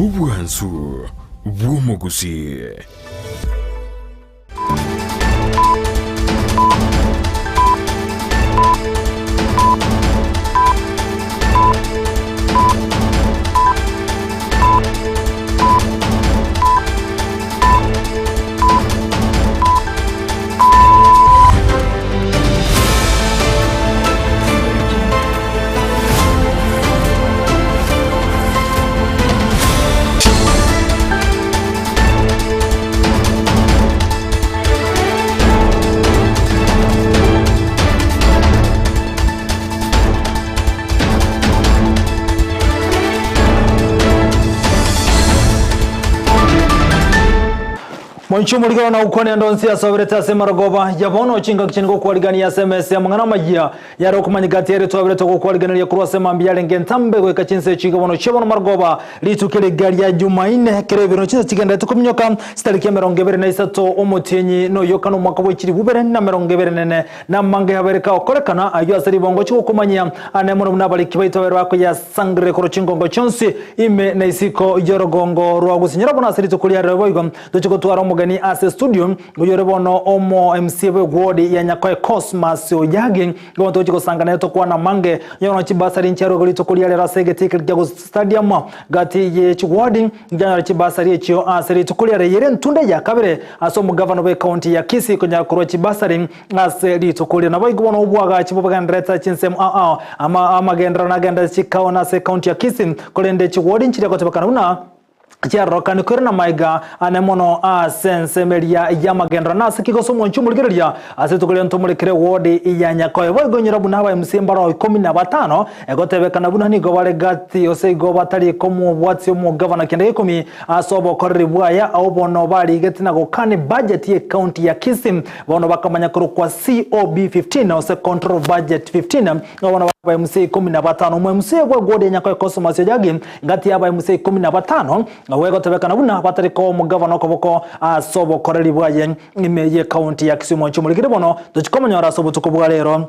Ubwansu bw'omugusi. Mwanchumu ligana na ukwane andonsi ya sobreta sema rogoba yabono chinga kichingo kuwaligani SMS ya mangana majia ya rokumani gatiere tuwabreta kuwaligani ya kuruwa sema mbiyale ngentambe kwa kachinse chiga bono chebono margoba litu kele gari ya Jumaine kerebi chinse chiga nda tukumnyoka stalikia merongebere na isato omutenyi no yokano mwaka wechiri bubere na merongebere nene na mange habereka okorekana ayo asari bongo chiko kumanyia anemono mnabali kibaito wero wako ya sangre kuro chingongo chonsi ime na isiko yorogongo ruwagusi nyerabona asari tukulia rewoigo dochiko tuwara mugani ase studio uyorebono omo MCV ward ya Nyakoe Cosmas Oyagi gonto chiko sangana yeto kwa na mange yono chibasari nchero golito kuliale rasege tikirjago stadium gati ye chwadi ngana chibasari echo aseri tukuliale yere ntunde ya kabere aso mu governor we county ya Kisii konya kuro chibasari aseri tukuliale na boigono obwaga chibobaga ndreta chinsem ama gendra na genda chikaona se county ya Kisii kolende chwadi nchira kwa tabakana una Chiaroka nikurina maiga anemono sense media ya magendra na sikikoso mwanchumu ligeria asetukule ntomulikire ward ya Nyakoe bogonyera buna aba msimbaro 15 egotebeka na buna nigo wale gati oseigo batali komu bwatsi mu governor kende 10 asobo korri bwaya obono bali getina gokani budget ye county ya Kisii bono bakamanya kuru kwa COB 15 ose control budget 15 bono aba MC 15 mu MC wa ward ya Nyakoe Cosmas Oyagi ngati aba MC 15 wego tebeka na buna batari ko mu governor koboko asobo koreri bwaye imeye county ya Kisii mwanchumu ligire bono dochikomanya asobo tukubwa lero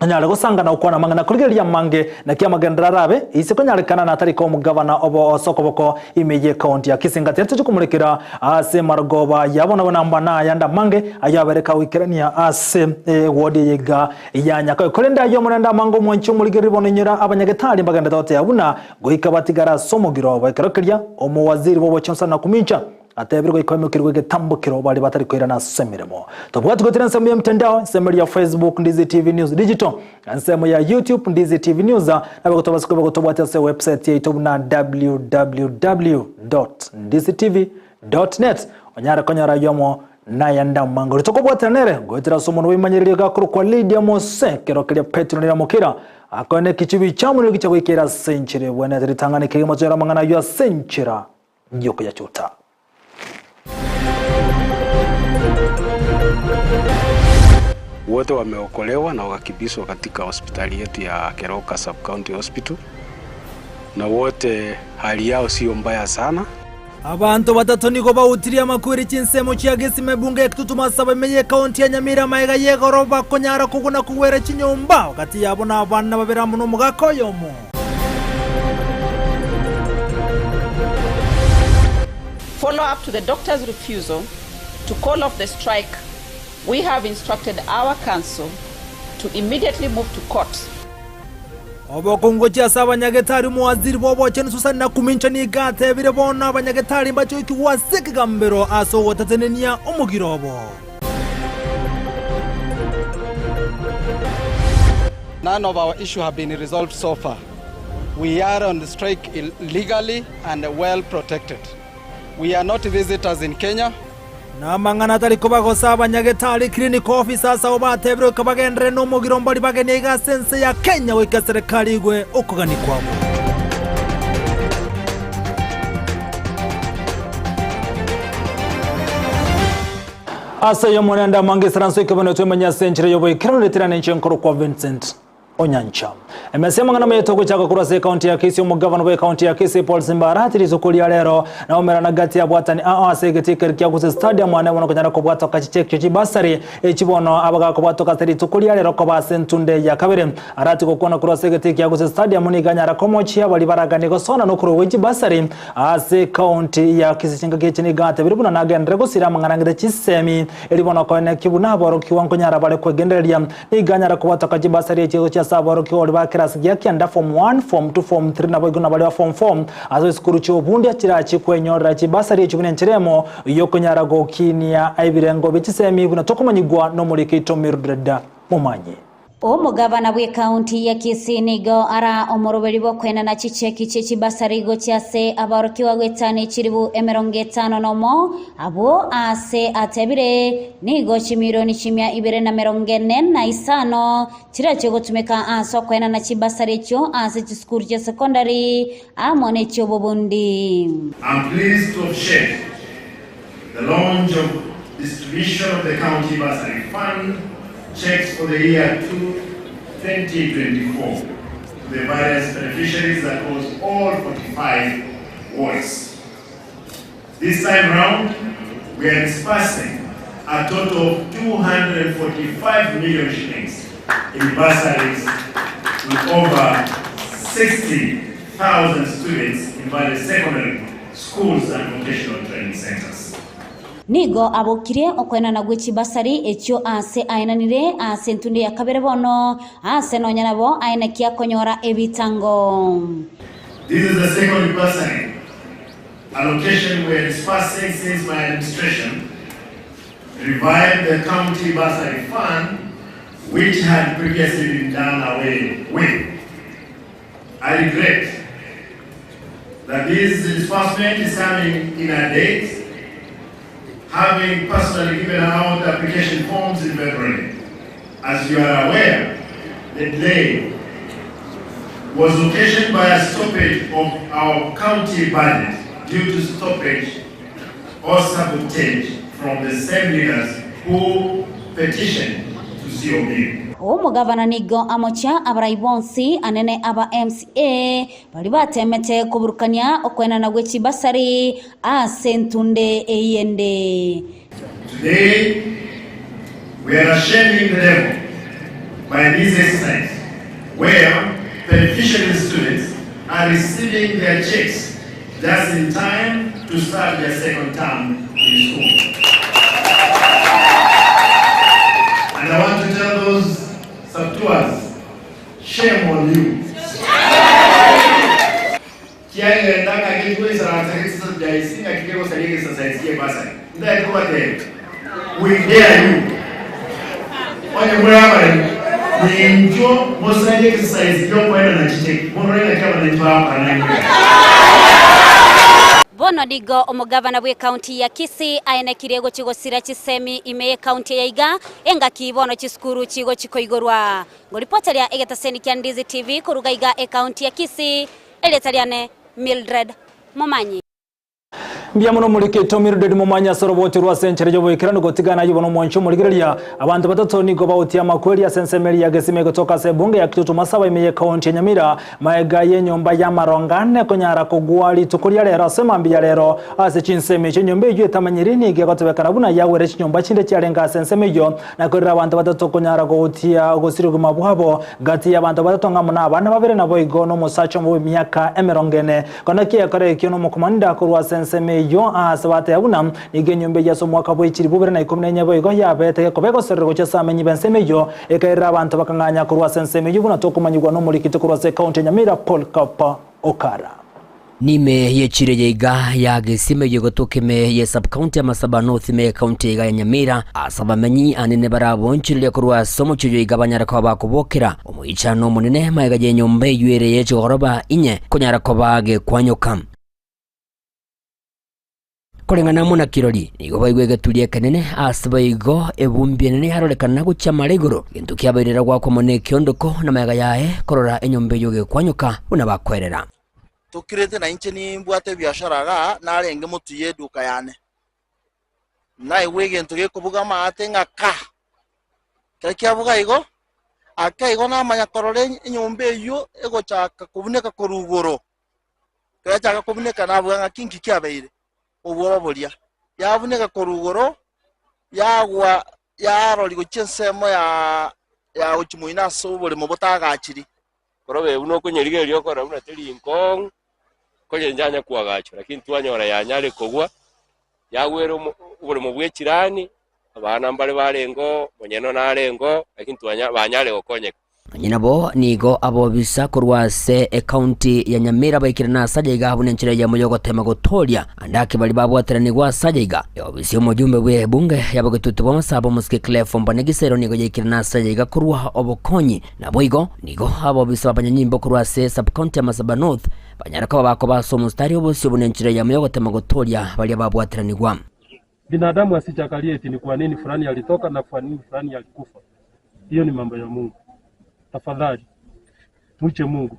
anyale gusangana ukwana mangana kuligeria mange na kia magendera rabe ise konyarekana na atari ko mu governor obo sokoboko imeye county ya Kisii ngati tukumulekera ase margoba yabona bona mbana yanda mange ayabereka wikirania ase ward yega ya Nyakoe kolenda yo munenda mango mwanchumu ligire bono nyira abanyagetari mbaganda dote yabuna goika batigara somogiro bakerokeria omu waziri bobo chonsa na kumincha atebirwe ikomekirwe getambukiro bali batari kwira na semiremo tobwatu gotira nsemo ya mtandao nsemo ya Facebook Ndizi TV News Digital nsemo ya YouTube Ndizi TV News na bakotobasikobe gotobwata se website yetu na www.ndizitv.net onyara konyara yomo na yanda mango tokobwata nere gotira somo no imanyirire gakuru kwa Lydia Mose kerokeria Petro nira mukira akone kichibi chamuri gichagwikira senchire bwana ritangane kigemo cyera mangana yo senchira nyoko ya chuta. Wote wameokolewa na wakakibiswa katika hospitali yetu ya Keroka Sub County Hospital na wote hali yao sio mbaya sana. Abantu batatu niko bawutiria makuru chinsemo chiagesi mebunge kitutuma saba meye county ya Nyamira maiga yegoroba konyara kuguna kuwere chinyomba wakati yabona abana babera muno mugakoyomo. Follow up to the doctor's refusal to call off the strike, we have instructed our council to immediately move to court. Obokongo cha abanyagetari mu waziri bobo chenu susana kumincha ni gate bire bona abanyagetari mbacho ikiwasiki gambero aso watatenenia omugirobo. None of our issue have been resolved so far. We are on the strike illegally and well protected. We are not visitors in Kenya. Na mangana tali kobagosa abanyagetari clinic officers obatebiro kabagendere no mugirombo libagenega sense ya Kenya weka serikali igwe okugani kwabo. Asa yo monenda mange saranso ikabano twemanya senchire yobo ikirano letirane nchenkoro kwa Vincent Onyancha. Emesema ngana meto kuchaka kurase kaunti ya Kisii umugavana we kaunti ya Kisii Paul Simbarati lizukulia lero na umera na gati ya bwatani segeti kia kusi stadium wane wana kunyara kubwato kachichek chochi basari chibono abaga kubwato kaseri tukulia lero kwa sentunde ya kabiri arati kukuona kurase geti kia kusi stadium ni ganyara komochi ya walibaraga nigosona nukuru weji basari ase kaunti ya Kisii chinga kichini gate biribuna na gendrego sirama ngana ngide chisemi ilibono kone kibuna baro kiwango nyara bale kwa gendelia ni ganyara kubwato kachi basari chigo cha sabaro kiwali bakirasi yaki anda form 1 form 2 form 3 na boiguna bali wa form 4 azo sikuru cyo bundi akira chikwenyora chibasari chibune ncheremo yokonyara go kinia aibirengo bichisemi buna tokomanyigwa no muri kito Mildred Mumanyi. Omugavana bwe kaunti ya Kisii nigo ara omoroberi bo kwena na chicheki chibasarigo cyase abarokiwa gwetani chiribu emerongeta nomo abo ase atebire nigo chimironi chimya ibere na merongene na isano chiracho gutumeka aso kwena na chibasari cyo ase chiskuru cha secondary amone cyo bobundi. I'm pleased to share the launch of distribution of the county bursary fund checks for the year 2024 to the various beneficiaries across all 45 wards. This time round, we are dispersing a total of 245 million shillings in bursaries to over 60,000 students in various secondary schools and vocational training centers. Nigo abokire okwena na gwichi basari echo ase ainanire ase ntunde ya kabere bono ase nonyana bo aina kia konyora ebitango. This is the second bursary allocation we are dispersing since my administration revived the county bursary fund which had previously been done away with. I regret that this disbursement is coming in a date, having personally given out application forms in February. As you are aware, the delay was occasioned by a stoppage of our county budget due to stoppage or sabotage from the same leaders who petitioned to COB. Omugavana nigo amocha abraibonsi anene aba MCA bali batemete kuburukanya okwena na gwechi basari ase ntunde eyende. Today we are shaming the devil by this exercise where beneficiary students are receiving their checks just in time to start their second term in school. And I want to tell those subtours, shame on you. Kiaga ndaka kitu isa sakisa jaisi na kikego salike sasa isikie basa. Ndio kwa tena. We dare you. Wale mwana ni mjo mosali exercise yo kwenda na chicheki. Mbona kama ni hapa na Bono digo omugavana bwe kaunti ya Kisii aina kirego chigosira chisemi ime kaunti ya Iga enga kibono chiskuru chigo chikoigorwa. Ngoripota ya Egetaseni kya Ndizi TV kuruga Iga kaunti ya Kisii eletaliane Mildred Mumanyi. Mbiamuno mulike Mildred Mumanyi soroboti rwa century jo boikirano gotigana yibono moncho muligirelia abantu batatu nigo bawutia makweli ya sensemeli ya gesime kutoka sebunge ya kitutu masaba imeye kaunti ya Nyamira maega yenyomba ya marongane konyara kugwali tukulia lero sema mbia lero ase chinseme chenyombe yue tamanyirini ge gotobekana buna yawe chinyomba chinde cyarenga senseme yo nakorera abantu batatu konyara gotia gosiri gumabwabo gati ya abantu batatu ngamuna abana babere nabo igono musacho mu myaka emerongene konakiye kare kyono mukomanda kurwa senseme yo asabate yabuna igenyombe yaso mwaka bw'ikiri 2014 boigo yabete kobego serero cyasamenyi benseme yo ekaira abantu bakanganya kurwa senseme yo buna tokumanyirwa no muri kiti kurwa se county Nyamira Paul Kapa Okara nime yechire yega ya gesime yegotokeme ye sub county amasaba north me county ya Nyamira asabamenyi anene barabonchire kurwa somo cyo igabanyara kwa bakubokera omuichano munene maega yenyombe yuere yecho goroba inye konyara kwa bage kwanyoka Kolengana muna kirori nigo baigwege tulie kanene asabaigo ebumbye nene harolekana gucha maregoro gintu kyabairira gwa komone kyondoko na maega yae korora enyombe yoge kwanyuka unabakwerera tukirete na inche ni mbwate biashara ga narenge mutuye duka yane na iwege ntuge kubuga mate ngaka kakya buga igo akai gona manya korore nyombe yo ego chaka kubuneka korugoro kaya chaka kubuneka na bwanga kinki kyabeire obwo bolia yabuneka korugoro yagwa yaroli guchensemo ya uchimuina so bole mobotagachiri korobe uno kunyerige lyokora una teli nkong koje njanya kuagacho lakini twanyora yanyale kogwa yagwero bole mubwechirani abana mbale balengo monyeno nalengo lakini banyale okonye nyinabo nigo abo bisa kurwase county ya Nyamira baikira na sajaiga habune nchira ya moyo gotema gotoria andake bali babwaterani gwa sajaiga yobisi omujumbe bwe bunge yabagetutu bamasabo musike Clefo Mbanegisero nigo yaikira na sajaiga kurwa obokonyi nabo igo nigo abo bisa banyanyimbo kurwase sub county ya Masaba North banyaraka bako baso mustari obosi obune nchira ya moyo gotema gotoria bali babwaterani gwa binadamu asichakalie eti ni kwa nini fulani alitoka na kwa nini fulani alikufa. Hiyo ni mambo ya Mungu. Tafadhali muche Mungu.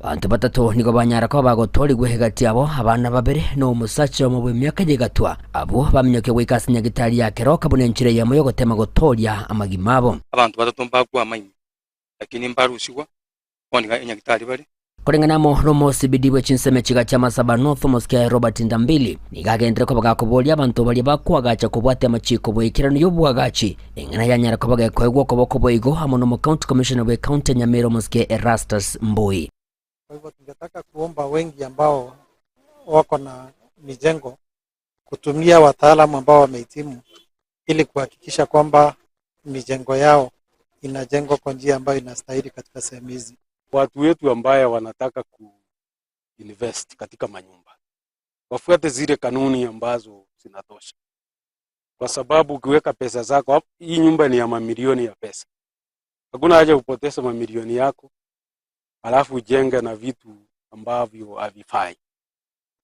Bantu batatu nigo banyaraka bagotori gwehegati abo abana babere no musacha mu myaka yegatwa abo bamenyoke gwikasinya gitari ya Keroka bune nchire ya moyo gotema gotoria amagimabo abantu batatu mbagwa amaini lakini mbarushigwa onika enyagitari bari kurenganamo romo CBD chinseme chiga cha Masaba North Mosque Robert Ndambili nigagendere ko bagakubolia abantu bali bakwagacha kubwate amachiko bwikirano yobwagachi engana yanyara ko bagakwegwa koboko boigo hamono mu county commissioner we county Nyamira Mosque Erastus Mbui. Kwa hivyo tungetaka kuomba wengi ambao wako na mijengo kutumia wataalamu ambao wamehitimu ili kuhakikisha kwamba mijengo yao inajengwa kwa njia ambayo inastahili katika sehemu hizi. Watu wetu ambaye wanataka kuinvest katika manyumba wafuate zile kanuni ambazo zinatosha, kwa sababu ukiweka pesa zako, hii nyumba ni ya mamilioni ya pesa, hakuna haja upoteze mamilioni yako alafu ujenge na vitu ambavyo havifai,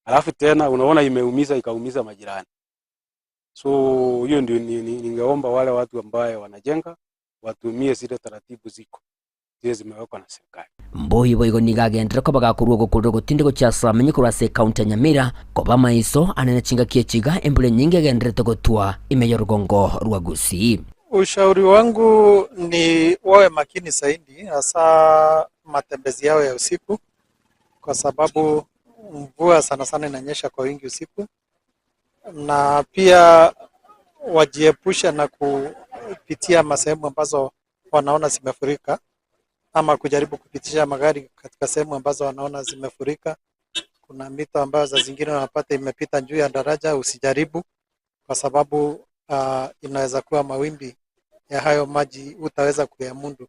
alafu tena unaona ikaumiza majirani. So hiyo ndio ningeomba wale watu ambaye wanajenga watumie zile taratibu ziko zimewekwa na serikali. Mbui boigo nigagendera ko bagakurwa gukurwa gutindiko cyasa amenye kurase county Nyamira ko bamaiso anene chinga kiechiga embule nyinge gendere gotwa imeyo rugongo rwa Gusii. Ushauri wangu ni wawe makini zaidi hasa matembezi yao ya usiku, kwa sababu mvua sana sana inanyesha kwa wingi usiku, na pia wajiepusha na kupitia masehemu ambazo wanaona zimefurika ama kujaribu kupitisha magari katika sehemu ambazo wanaona zimefurika. Kuna mito ambazo za zingine wanapata imepita juu ya daraja, usijaribu kwa sababu inaweza kuwa mawimbi ya hayo maji utaweza kuyamundu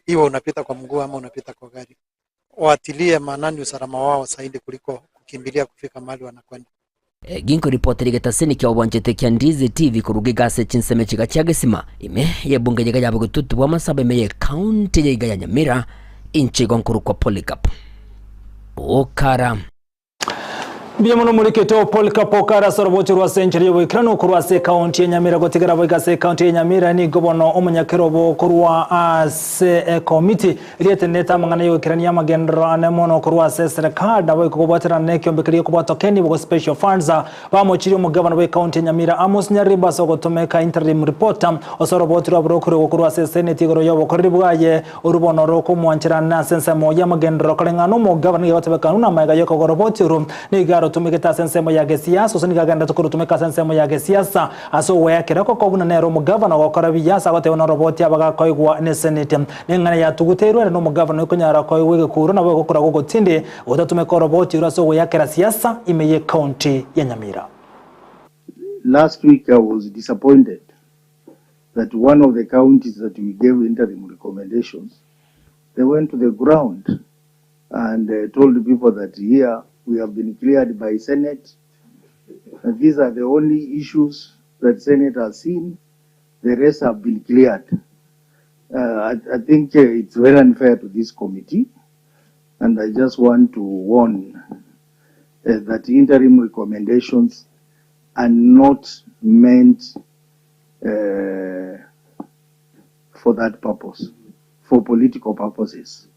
iwe unapita kwa mguu ama unapita kwa gari. Watilie maanani usalama wao zaidi kuliko kukimbilia kufika mahali wanakwenda. Ginko ripoti ligetaseni kia ubanjete kia Ndizi TV kurugigase chinseme chiga chagesima ime ye bunge jiga yabo gututu wa Masaba ime ye county jiga ya Nyamira inchi gonkuru kwa Polycarp Okara. Biamono muliketo Polycarp Okara soroboti rwa century yoboikrano kurwase county ya Nyamira gotigera boigase county ya Nyamira ni gobono omunyakerobo kurwa ase committee rieteneta mangana yokirania magendro anemono kurwase serikali nabo ikobotera nekyo mbekiriye kubotokeni bo special funds bamochiri mu governor we county ya Nyamira Amos Nyariba sogotomeka interim reporter osoroboti rwa brokuru kurwase senate goro yobo koribwaye urubono roko mwanchira na sense moya magendro kalengano mu governor yotebeka nuna maiga yoko goroboti rum ni tumikita sensemo ya gesiasa usinikaganda tukuru tumika sensemo ya gesiasa aso wekera ko kobuna nero mu governor wakora biyasa gote ono roboti abaga koigwa ne senate nengana ya tuguterwa no mu governor ko nyara ko wege kuru na bwo kura go tinde udatumeka roboti uraso wekera siasa imeye county ya Nyamira. Last week I was disappointed that one of the counties that we gave interim recommendations, they went to the ground and told the people that here we have been cleared by Senate, and these are the only issues that Senate has seen. The rest have been cleared. I think it's very unfair to this committee, and I just want to warn that interim recommendations are not meant for that purpose, for political purposes.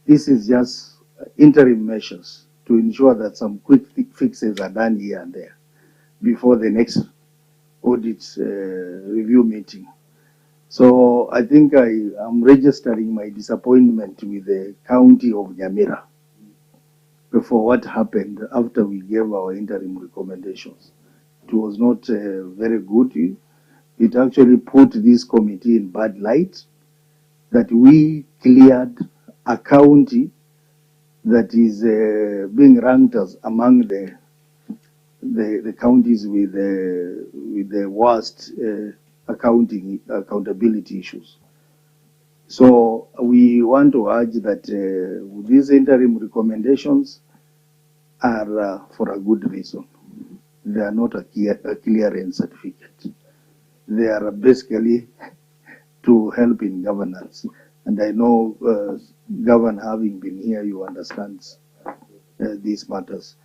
This is just interim measures to ensure that some quick fixes are done here and there before the next audit review meeting. So I think I'm registering my disappointment with the county of Nyamira for what happened after we gave our interim recommendations. It was not very good. It actually put this committee in bad light, that we cleared a county that is being ranked as among the counties with the worst accountability issues. So we want to urge that these interim recommendations are for a good reason. They are not a clearance certificate. They are basically to help in governance. And I know, Governor, having been here, you understand these matters.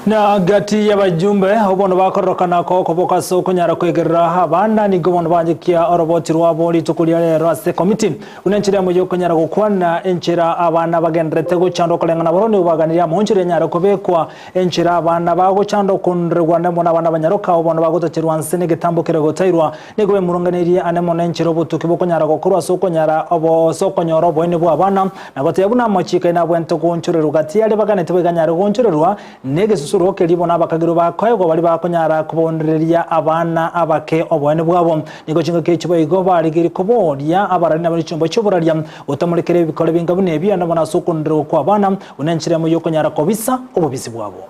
Na gati ya bajumbe obono bakorokana ko koboka soko nyara kwegerera abana ni gobono banjikia oroboti rwabo litukulia lero ase committee unenchira moyo konyara gukwana enchira abana bagendrete go chando kolengana borone ubaganira monchire nyara kobekwa enchira abana bago chando kunrwa nemo na bana banyaroka obono bagotachirwa nsene gitambukire gotairwa nigobe murunganirie anemo nenchiro butuki boko nyara gokurwa soko nyara obo soko nyoro boine bwa abana na gotebuna machika ina bwento gonchire rugati yale baganete beganyara gonchirerwa nege susuroke libona bakagiro bakoyego bali bakonyara kubondereria abana abake obone bwabo nigo chingo kechibo igo baligiri kuboria abarani nabari chombo choburaria utamulekere bikole bingabune bya ndabona sokondero kwa abana unenchire mu yokonyara kobisa obubisi bwabo.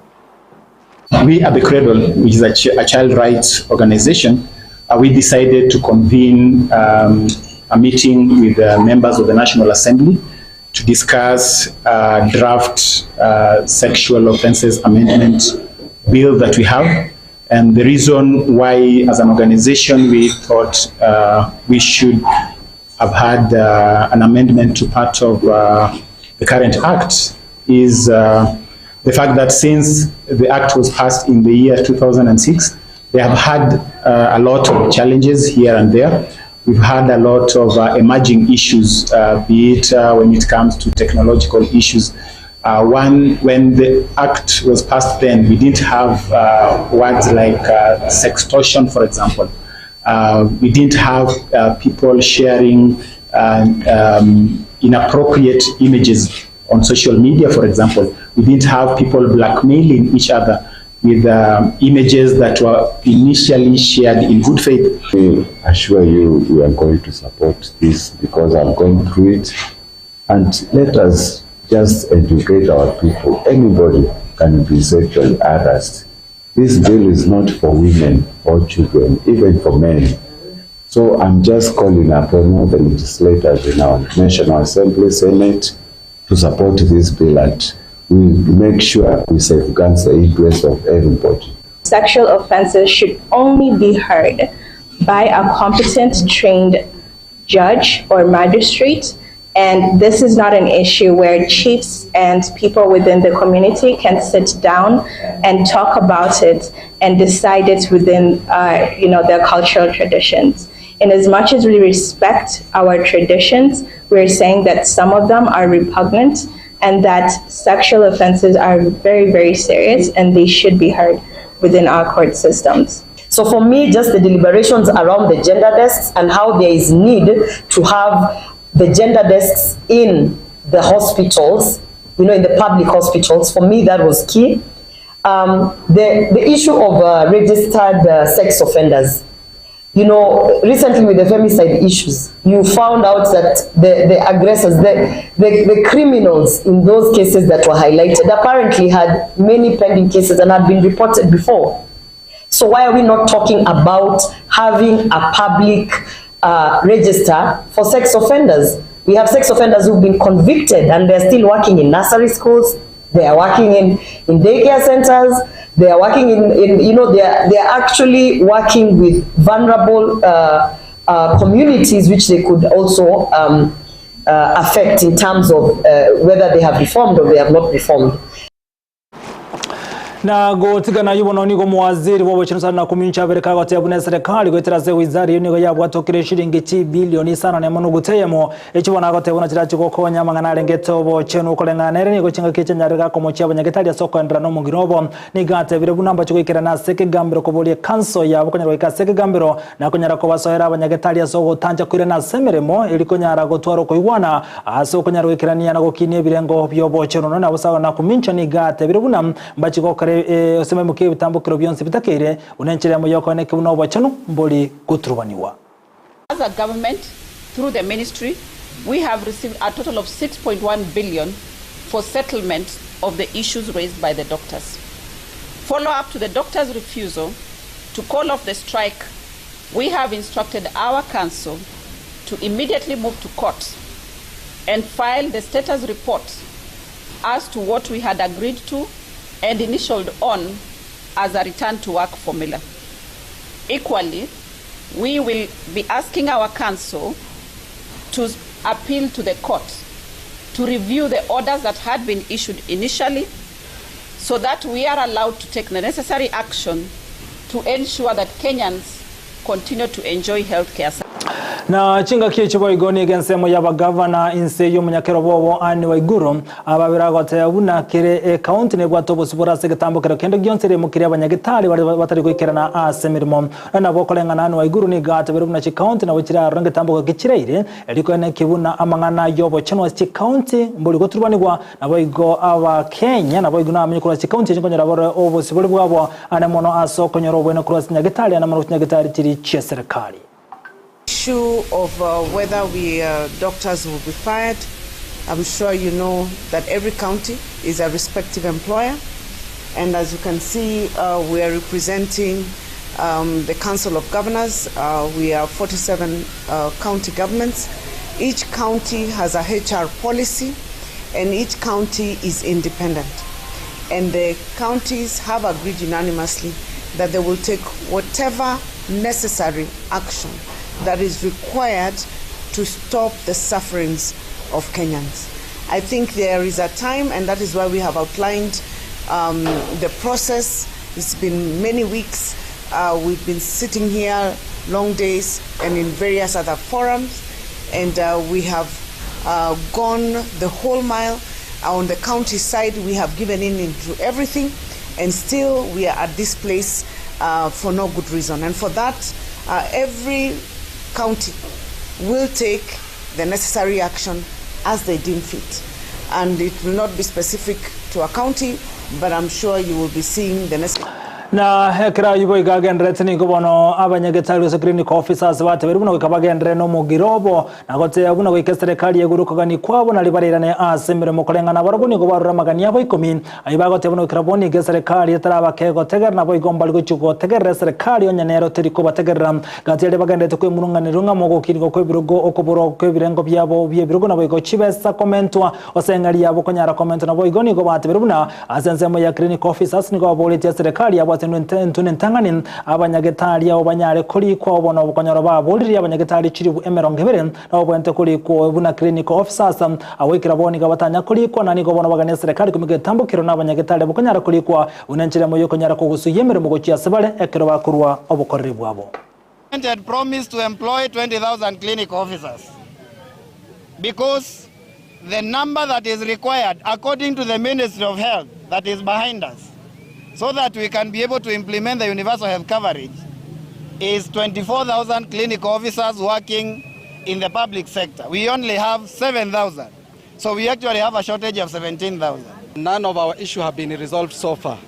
We at the Cradle, which is a child rights organization, we decided to convene a meeting with members of the National Assembly to discuss draft sexual offences amendment bill that we have. And the reason why, as an organization, we thought we should have had an amendment to part of the current act is the fact that since the act was passed in the year 2006, they have had a lot of challenges here and there. We've had a lot of emerging issues, be it when it comes to technological issues. When the act was passed then, we didn't have words like sextortion, for example. We didn't have people sharing inappropriate images on social media, for example. We didn't have people blackmailing each other with images that were initially shared in good faith. I assure you we are going to support this because I've gone through it. And let us just educate our people. Anybody can be sexually harassed. This bill is not for women or children, even for men. So I'm just calling upon all the legislators in our National Assembly, Senate, to support this bill and we make sure we safeguard the interests of everybody. Sexual offenses should only be heard by a competent, trained judge or magistrate, and this is not an issue where chiefs and people within the community can sit down and talk about it and decide it within their cultural traditions. In as much as we respect our traditions, we're saying that some of them are repugnant and that sexual offenses are very, very serious and they should be heard within our court systems. So for me, just the deliberations around the gender desks and how there is need to have the gender desks in the hospitals, in the public hospitals, for me that was key. The issue of registered sex offenders. Recently with the femicide issues, you found out that the aggressors, the criminals in those cases that were highlighted apparently had many pending cases and had been reported before. So why are we not talking about having a public register for sex offenders? We have sex offenders who've been convicted and they're still working in nursery schools, they are working in daycare centers, they are working they are actually working with vulnerable communities which they could also affect in terms of whether they have reformed or they have not reformed. Na gotigana yubono nigo muwaziri w'obukene sana na kumincha bereka gotebune serikali gweteraze wizari yunigo yabwa tokire shilingi bilioni sana ne munu guteyemo ekibona gotebuna kirachi gokonya mangana arengeto obukene ukolengana nigo kinga kichenyarega komochi abanyagitali asoko endra no mugirobo nigate bire bunamba chigikira na seke gambiro kobolie kanso yabo konyarwa ikaseke gambiro na konyara ko basohera abanyagitali asoko tanja kwire na semeremo ilikonyara gotwaro koigwana asoko konyarwa ikirania na gokinie birengo byobukene no nabusawa na kumincha nigate bire bunam mbachigokare oseme muke bitambukiro byonse bitakere unenchere mu yokone kibuno obachano mboli kutrubaniwa. As a government, through the ministry, we have received a total of 6.1 billion for settlement of the issues raised by the doctors. Follow up to the doctors' refusal to call off the strike, we have instructed our council to immediately move to court and file the status report as to what we had agreed to and initialed on as a return to work formula. Equally, we will be asking our council to appeal to the court to review the orders that had been issued initially so that we are allowed to take the necessary action to ensure that Kenyans continue to enjoy health care. Na chinga kichibo igoni gensemo yaba governor inse yo munyakero bobo ani waiguru ababira gote abuna kire county ne bwato busubura segetambukira kendo gyonsere mukiri abanyagitali batari kwikirana asemirimo na bokolengana ani waiguru ni gata birubuna chi county na wikira range tambuka kichireire eliko ene kibuna amangana yobo chenwa chi county mbuli goturwanirwa na boigo aba Kenya na boigo na amanyikura chi county chingonyera boro obusuburi bwabo ana mono asoko nyoro bwene cross nyagitali na maro nyagitali tiri chi serikali. Issue of whether doctors will be fired. I'm sure you know that every county is a respective employer, and as you can see, we are representing the Council of Governors. We are 47 county governments. Each county has a HR policy, and each county is independent. And the counties have agreed unanimously that they will take whatever necessary action that is required to stop the sufferings of Kenyans. I think there is a time, and that is why we have outlined the process. It's been many weeks. We've been sitting here long days and in various other forums, and we have gone the whole mile. On the county side, we have given in into everything, and still we are at this place for no good reason. And for that, every county will take the necessary action as they deem fit. And it will not be specific to a county, but I'm sure you will be seeing the necessary. Na hekra yubo igagendrete ni gobono abanyagetali security officers bate bari buno kabagendre no mugirobo nagote abuna wike serikali yegurukaga ni kwabo na libarirane asemere mukolengana baruguni go barura magani yabo 10 ayibagote buno kiraboni ge serikali yataraba kego teger nabo igomba ligochugo teger serikali onyanero teriko bategerra gatele bagendete kwe murunganirunga mogo kirgo kwe birugo okoboro kwe birengo byabo bye birugo nabo igo chibesa komentwa osengali yabo konyara komento nabo igoni go bate bari buna asensemo ya clinic officers ni go boliti serikali yabo ntangani abanyagetali abo banyare kuri kwa obona obukonyoro baboliri abanyagetali chiribu emerongebere nabo bwente kuri ko buna clinical officers awekira boni gabatanya kuri ko nani go bona bagane serikali kumige tambukiro n'abanyagetali bukonyara kuri kwa unenchere mu yokonyara ko gusuyemere mu gochi asebale ekero bakurwa obukorri bwabo. Had promised to employ 20,000 clinical officers because the number that is required according to the Ministry of Health that is behind us, so that we can be able to implement the universal health coverage, is 24,000 clinical officers working in the public sector. We only have 7,000. So we actually have a shortage of 17,000. None of our issues have been resolved so far.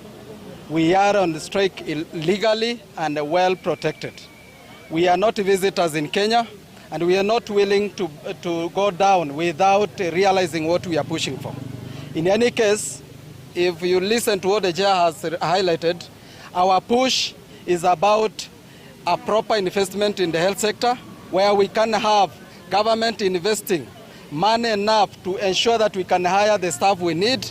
We are on the strike legally and well protected. We are not visitors in Kenya, and we are not willing to go down without realizing what we are pushing for. In any case, if you listen to what the chair has highlighted, our push is about a proper investment in the health sector, where we can have government investing money enough to ensure that we can hire the staff we need.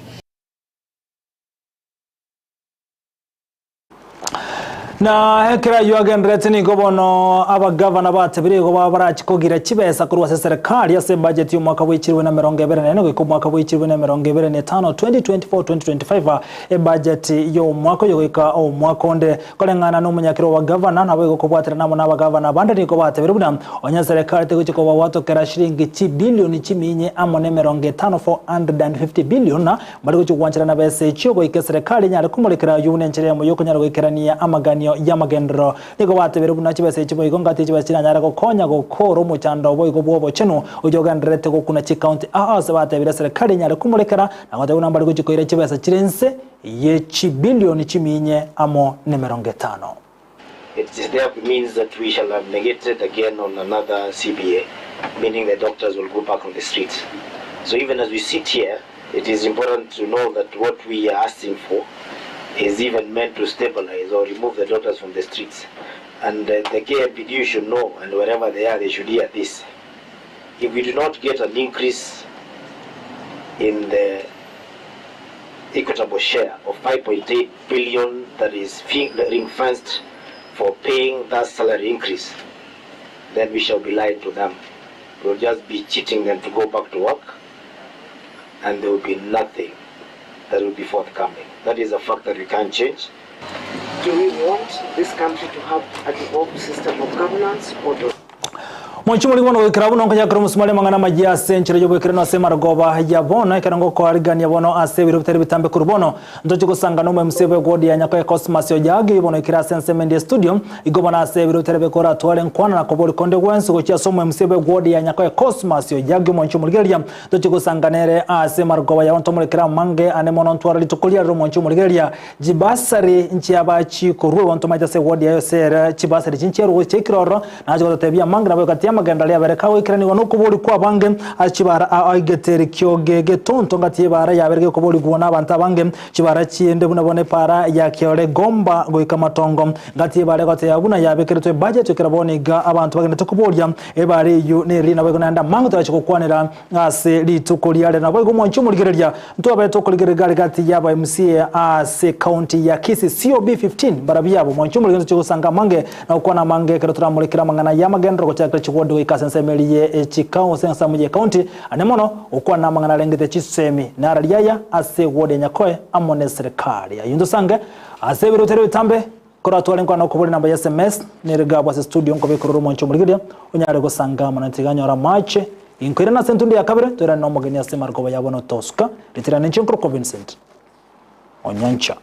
na hekera yuagendrete ni gobono abagavana batebire go barachikogira kibesa kuri wase serikali ya budget y'umwaka w'ikirwe na 2024 go mwaka w'ikirwe na 2025 2024-2025 budget y'umwaka yoika umwaka onde kolengana n'umunyakiro wa governor nabo go kubwatira namo n'abagavana bande ni go batebire buna onya serikali tego cyo watokera shilingi 1 billion chiminye amone 450 billion na bari go kwanchira na bese cyo go serikali nyare kumulekera yune nchere mu yoko nyare go ikerania amagani ya magendro niko batebere buna kibese kibo igongati kibese nyara ko konya go koro mu cyando bo igobo cheno ujogandirete ko kuna chi county se batebere serikali nyara kumulekera nagate unambari kugikoira kibese kirense ye chi billion chiminye amo ne 50. It therefore means that we shall have negated again on another CBA, meaning the doctors will go back on the streets. So even as we sit here, it is important to know that what we are asking for is even meant to stabilize or remove the doctors from the streets. And the KMPDU should know, and wherever they are, they should hear this. If we do not get an increase in the equitable share of 5.8 billion that is ring-fenced for paying that salary increase, then we shall be lying to them. We will just be cheating them to go back to work, and there will be nothing that will be forthcoming. That is a fact that we can't change. Do we want this country to have a devolved system of governance or do Mwanchumuli wono wikirabu nonka ya krumu sumale mangana majia senchire yobo ikirino asema ragoba ya bono ikarango kwa arigani ya bono ase wirupiteri bitambe kurubono ndochi kusanga nume msebe godi ya nyako ya kosmasi ojagi bono ikira sense mendi studio igobona ase wirupiteri bekora tuwale nkwana na koboli konde wensu kuchia somo msebe godi ya nyako ya kosmasi ojagi mwanchumuli gelia ndochi kusanga nere ase maragoba ya wantomuli kira mange ane mono ntuwara litukulia ru mwanchumuli gelia jibasari nchi ya bachi kuruwe wantomaita se godi ya yosere jibasari chinchi ya ruwe chekiroro na ajikoto tebia mange na wekati maganda ya bereka ikirani wano kuburi kwa bange achibara aigeteri kyogege tonto ngati bara ya berege kuburi kuona abantu bange chibara chiende bunabone para ya kyore gomba goika matongo ngati bare gote ya buna ya bekere to budget kirabone ga abantu bagenda tukuburya ebare yu ne rina bego nanda mango tachikukwanira ase litukuliale na bego mwanchumuligereria ntoba tukuligerega gati ya ba MCA ase county ya Kisii COB 15 barabiyabo mwanchumuligereria chikusanga mange na ukwana mange kero turamulikira mangana ya magendro gochakira chikodo ikasense meliye chikao sensa muje county anemono ukwa na mangana lengete chisemi na raliaya ase wode nyakoe amone serikali yundo sange ase birotere bitambe kora twalenko na kubuli namba ya SMS nerigabwa se studio ngo bikororo moncho muligidia unyare go sanga manantiganyo ra match inkwira na sentundi ya kabere tora no mogeni ase margo yabono toska litirane chinkro ko Vincent Onyancha.